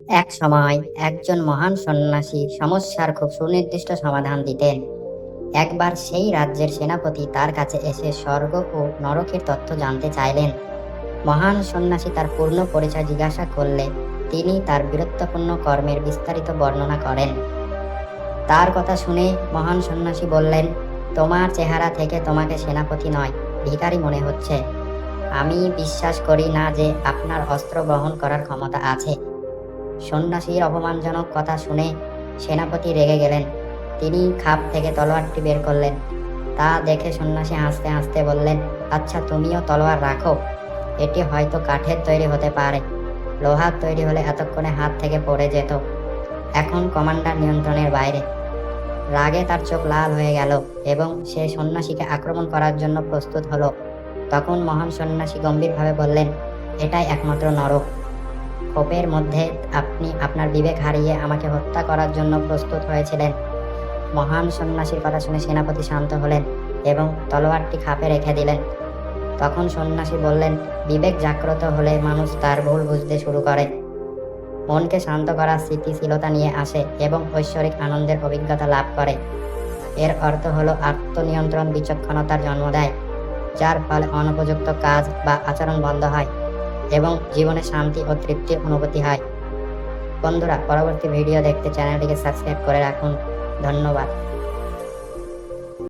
এক সময় একজন মহান সন্ন্যাসী সমস্যার খুব সুনির্দিষ্ট সমাধান দিতেন। একবার সেই রাজ্যের সেনাপতি তার কাছে এসে স্বর্গ ও নরকের তথ্য জানতে চাইলেন। মহান সন্ন্যাসী তার পূর্ণ পরিচয় জিজ্ঞাসা করলে তিনি তার বীরত্বপূর্ণ কর্মের বিস্তারিত বর্ণনা করেন। তার কথা শুনে মহান সন্ন্যাসী বললেন, তোমার চেহারা থেকে তোমাকে সেনাপতি নয়, ভিখারি মনে হচ্ছে। আমি বিশ্বাস করি না যে আপনার অস্ত্র বহন করার ক্ষমতা আছে। সন্ন্যাসীর অপমানজনক কথা শুনে সেনাপতি রেগে গেলেন। তিনি খাপ থেকে তলোয়ারটি বের করলেন। তা দেখে সন্ন্যাসী হাসতে হাসতে বললেন, আচ্ছা, তুমিও তলোয়ার রাখো। এটি হয়তো কাঠের তৈরি হতে পারে, লোহার তৈরি হলে এতক্ষণে হাত থেকে পড়ে যেত। এখন কমান্ডার নিয়ন্ত্রণের বাইরে। রাগে তার চোখ লাল হয়ে গেল এবং সে সন্ন্যাসীকে আক্রমণ করার জন্য প্রস্তুত হলো। তখন মহান সন্ন্যাসী গম্ভীরভাবে বললেন, এটাই একমাত্র নরক। ক্ষোভের মধ্যে আপনি আপনার বিবেক হারিয়ে আমাকে হত্যা করার জন্য প্রস্তুত হয়েছিলেন। মহান সন্ন্যাসীর কথা শুনে সেনাপতি শান্ত হলেন এবং তলোয়ারটি খাপে রেখে দিলেন। তখন সন্ন্যাসী বললেন, বিবেক জাগ্রত হলে মানুষ তার ভুল বুঝতে শুরু করে। মনকে শান্ত করার স্থিতিশীলতা নিয়ে আসে এবং ঐশ্বরিক আনন্দের অভিজ্ঞতা লাভ করে। এর অর্থ হলো আত্মনিয়ন্ত্রণ বিচক্ষণতার জন্ম দেয়, যার ফলে অনুপযুক্ত কাজ বা আচরণ বন্ধ হয় এবং জীবনে শান্তি ও তৃপ্তির অনুভূতি হয়। বন্ধুরা, পরবর্তী ভিডিও দেখতে চ্যানেলটিকে সাবস্ক্রাইব করে রাখুন। ধন্যবাদ।